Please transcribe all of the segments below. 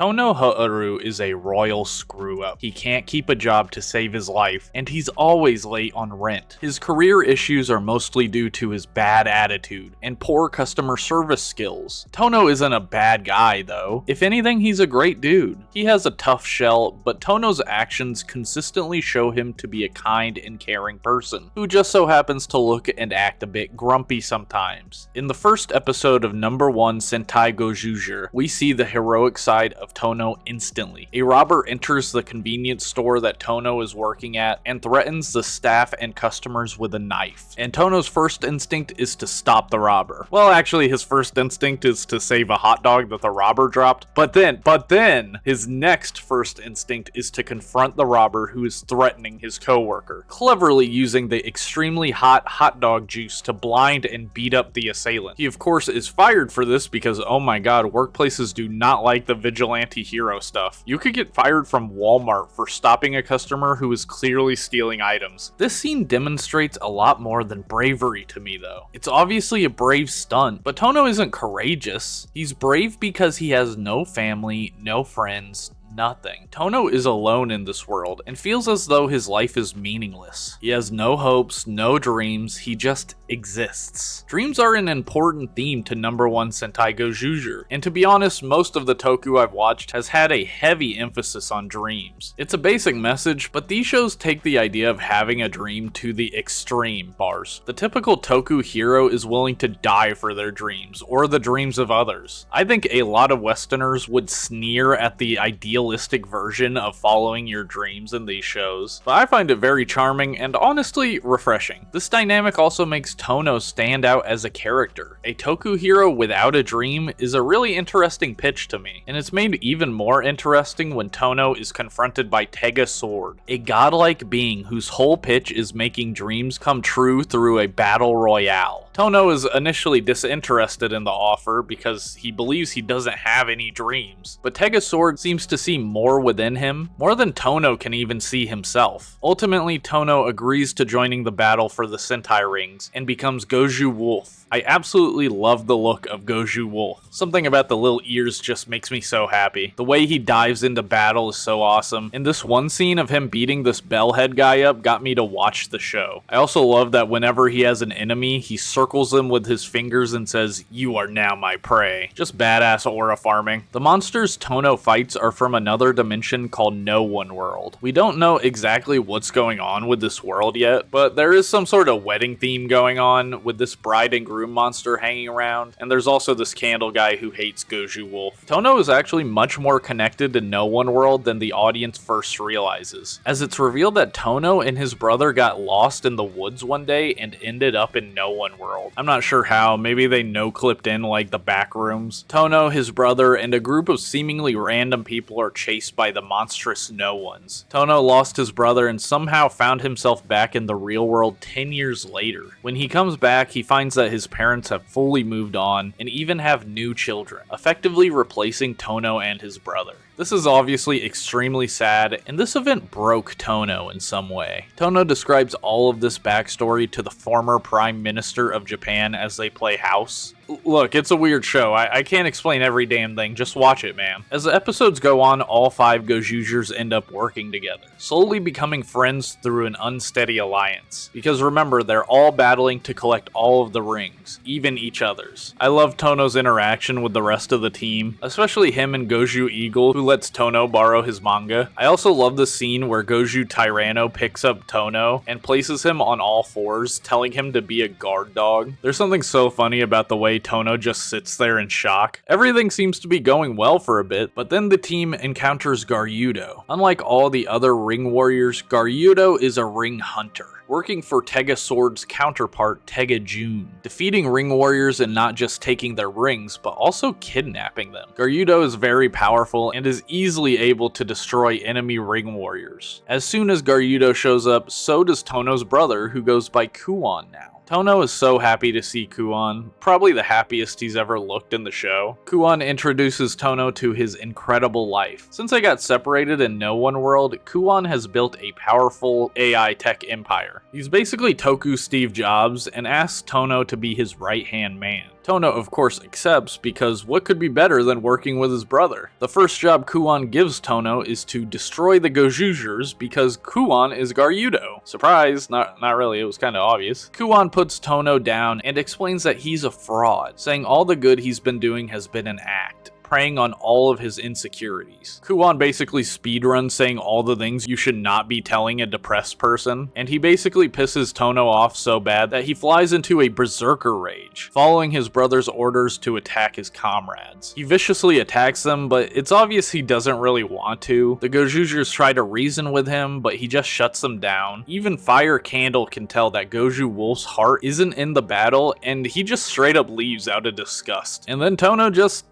Tono Hoeru is a royal screw-up. He can't keep a job to save his life, and he's always late on rent. His career issues are mostly due to his bad attitude and poor customer service skills. Tono isn't a bad guy, though. If anything, he's a great dude. He has a tough shell, but Tono's actions consistently show him to be a kind and caring person, who just so happens to look and act a bit grumpy sometimes. In the first episode of No.1 Sentai Gozyuger, we see the heroic side of Tono instantly. A robber enters the convenience store that Tono is working at and threatens the staff and customers with a knife. And Tono's first instinct is to stop the robber. Well, actually, his first instinct is to save a hot dog that the robber dropped. But then, his next first instinct is to confront the robber who is threatening his coworker, cleverly using the extremely hot dog juice to blind and beat up the assailant. He, of course, is fired for this because, oh my god, workplaces do not like the vigilante hero stuff. You could get fired from Walmart for stopping a customer who is clearly stealing items. This scene demonstrates a lot more than bravery to me, though. It's obviously a brave stunt, but Tono isn't courageous. He's brave because he has no family, no friends, nothing. Tono is alone in this world and feels as though his life is meaningless. He has no hopes, no dreams, he just exists. Dreams are an important theme to No.1 Sentai Gozyuger, and to be honest, most of the toku I've watched has had a heavy emphasis on dreams. It's a basic message, but these shows take the idea of having a dream to the extreme bars. The typical toku hero is willing to die for their dreams, or the dreams of others. I think a lot of Westerners would sneer at the idealistic version of following your dreams in these shows, but I find it very charming and honestly refreshing. This dynamic also makes Tono stand out as a character. A toku hero without a dream is a really interesting pitch to me, and it's made even more interesting when Tono is confronted by Tega Sword, a godlike being whose whole pitch is making dreams come true through a battle royale. Tono is initially disinterested in the offer because he believes he doesn't have any dreams, but Tega Sword seems to see more within him, more than Tono can even see himself. Ultimately, Tono agrees to joining the battle for the Sentai rings and becomes Gozyu Wolf. I absolutely love the look of Gozyu Wolf. Something about the little ears just makes me so happy. The way he dives into battle is so awesome, and this one scene of him beating this bellhead guy up got me to watch the show. I also love that whenever he has an enemy, he circles them with his fingers and says, "You are now my prey." Just badass aura farming. The monsters Tono fights are from another dimension called No.1 World. We don't know exactly what's going on with this world yet, but there is some sort of wedding theme going on with this bride and groom monster hanging around, and there's also this candle guy who hates Gozyu Wolf. Tono is actually much more connected to No.1 World than the audience first realizes, as it's revealed that Tono and his brother got lost in the woods one day and ended up in No.1 World. I'm not sure how, maybe they no-clipped in like the back rooms. Tono, his brother, and a group of seemingly random people are chased by the monstrous No-Ones. Tono lost his brother and somehow found himself back in the real world 10 years later. When he comes back, he finds that his parents have fully moved on and even have new children, effectively replacing Tono and his brother. This is obviously extremely sad, and this event broke Tono in some way. Tono describes all of this backstory to the former Prime Minister of Japan as they play house. Look, it's a weird show. I can't explain every damn thing, just watch it, man. As the episodes go on, all 5 Gozyugers end up working together, slowly becoming friends through an unsteady alliance. Because remember, they're all battling to collect all of the rings, even each other's. I love Tono's interaction with the rest of the team, especially him and Gozyu Eagle, who lets Tono borrow his manga. I also love the scene where Gozyu Tyranno picks up Tono and places him on all fours, telling him to be a guard dog. There's something so funny about the way Tono just sits there in shock. Everything seems to be going well for a bit, but then the team encounters Garyudo. Unlike all the other ring warriors, Garyudo is a ring hunter, working for Tega Sword's counterpart Tega Jun, defeating ring warriors and not just taking their rings, but also kidnapping them. Garyudo is very powerful and is easily able to destroy enemy ring warriors. As soon as Garyudo shows up, so does Tono's brother, who goes by Kuon now. Tono is so happy to see Kuon, probably the happiest he's ever looked in the show. Kuon introduces Tono to his incredible life. Since they got separated in No.1 World, Kuon has built a powerful AI tech empire. He's basically Toku Steve Jobs and asks Tono to be his right-hand man. Tono of course accepts because what could be better than working with his brother? The first job Kuon gives Tono is to destroy the Gozyugers because Kuon is Garyudo. Surprise, not really, it was kinda obvious. Kuon puts Tono down and explains that he's a fraud, saying all the good he's been doing has been an act, preying on all of his insecurities. Kuon basically speedruns saying all the things you should not be telling a depressed person, and he basically pisses Tono off so bad that he flies into a berserker rage, following his brother's orders to attack his comrades. He viciously attacks them, but it's obvious he doesn't really want to. The Gozyugers try to reason with him, but he just shuts them down. Even Fire Candle can tell that Gozyu Wolf's heart isn't in the battle, and he just straight up leaves out of disgust. And then Tono just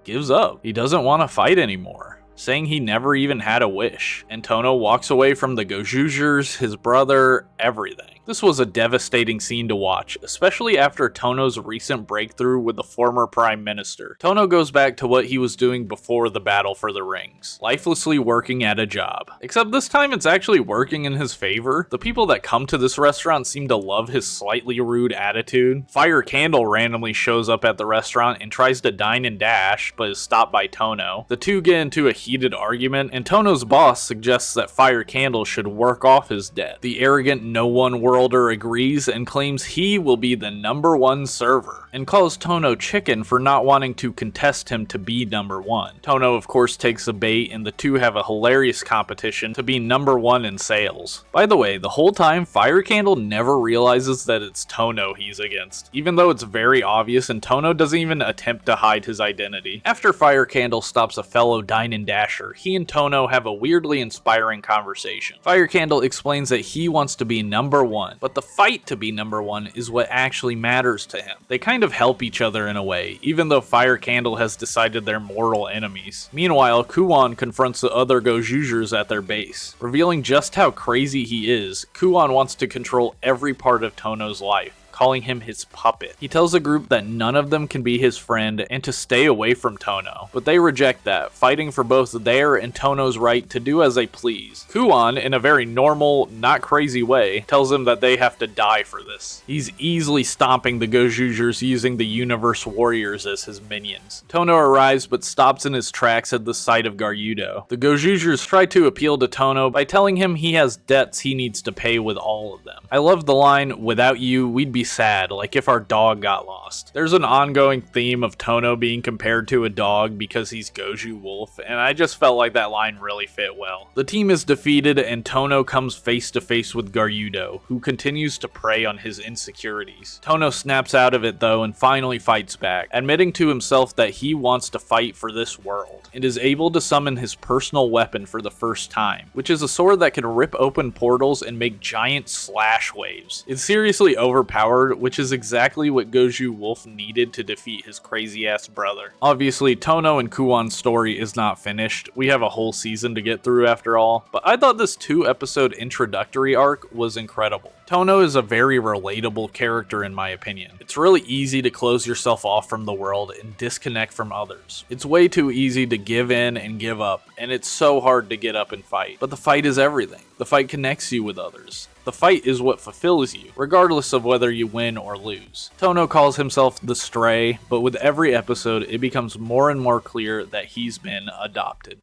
gives up. He doesn't want to fight anymore, saying he never even had a wish, and Tono walks away from the Gozyugers, his brother, everything. This was a devastating scene to watch, especially after Tono's recent breakthrough with the former Prime Minister. Tono goes back to what he was doing before the battle for the rings, lifelessly working at a job. Except this time it's actually working in his favor. The people that come to this restaurant seem to love his slightly rude attitude. Fire Candle randomly shows up at the restaurant and tries to dine and dash, but is stopped by Tono. The two get into a heated argument, and Tono's boss suggests that Fire Candle should work off his debt. The arrogant No.1 Worlder agrees and claims he will be the #1 server, and calls Tono chicken for not wanting to contest him to be #1. Tono of course takes the bait, and the two have a hilarious competition to be #1 in sales. By the way, the whole time Fire Candle never realizes that it's Tono he's against, even though it's very obvious, and Tono doesn't even attempt to hide his identity. After Fire Candle stops a fellow dine and dasher, he and Tono have a weirdly inspiring conversation. Fire Candle explains that he wants to be #1, but the fight to be #1 is what actually matters to him. They kind of help each other in a way, even though Fire Candle has decided they're mortal enemies. Meanwhile, Kuon confronts the other Gozyugers at their base. Revealing just how crazy he is, Kuon wants to control every part of Tono's life, calling him his puppet. He tells the group that none of them can be his friend and to stay away from Tono, but they reject that, fighting for both their and Tono's right to do as they please. Kuon, in a very normal, not crazy way, tells them that they have to die for this. He's easily stomping the Gozyugers using the Universe Warriors as his minions. Tono arrives but stops in his tracks at the sight of Garyudo. The Gozyugers try to appeal to Tono by telling him he has debts he needs to pay with all of them. I love the line, "Without you, we'd be sad, like if our dog got lost." There's an ongoing theme of Tono being compared to a dog because he's Gozyu Wolf, and I just felt like that line really fit well. The team is defeated and Tono comes face to face with Garyudo, who continues to prey on his insecurities. Tono snaps out of it though and finally fights back, admitting to himself that he wants to fight for this world, and is able to summon his personal weapon for the first time, which is a sword that can rip open portals and make giant slash waves. It's seriously overpowered, which is exactly what Gozyu Wolf needed to defeat his crazy-ass brother. Obviously, Tono and Kuon's story is not finished. We have a whole season to get through after all, but I thought this 2-episode introductory arc was incredible. Tono is a very relatable character in my opinion. It's really easy to close yourself off from the world and disconnect from others. It's way too easy to give in and give up, and it's so hard to get up and fight. But the fight is everything. The fight connects you with others. The fight is what fulfills you, regardless of whether you win or lose. Tono calls himself the Stray, but with every episode it becomes more and more clear that he's been adopted.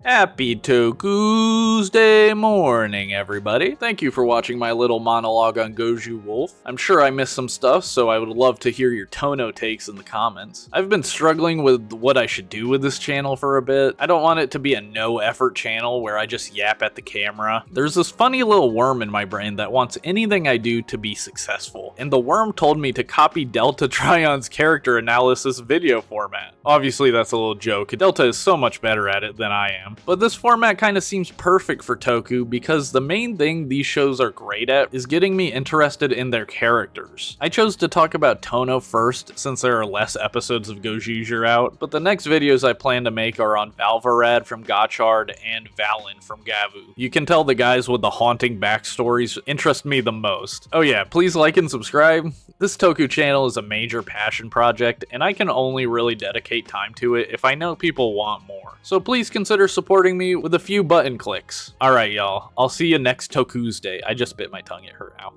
Happy Tuesday morning, everybody. Thank you for watching my little monologue on Gozyu Wolf. I'm sure I missed some stuff, so I would love to hear your Tono takes in the comments. I've been struggling with what I should do with this channel for a bit. I don't want it to be a no-effort channel where I just yap at the camera. There's this funny little worm in my brain that wants anything I do to be successful, and the worm told me to copy Delta Tryon's character analysis video format. Obviously, that's a little joke. Delta is so much better at it than I am. But this format kind of seems perfect for Toku because the main thing these shows are great at is getting me interested in their characters. I chose to talk about Tono first since there are less episodes of Gozyuger out, but the next videos I plan to make are on Valvarad from Gotchard and Valen from Gavu. You can tell the guys with the haunting backstories interest me the most. Oh yeah, please like and subscribe. This Toku channel is a major passion project, and I can only really dedicate time to it if I know people want more. So please consider supporting me with a few button clicks. Alright y'all, I'll see you next Toku's Day. I just bit my tongue, it hurt. Ow.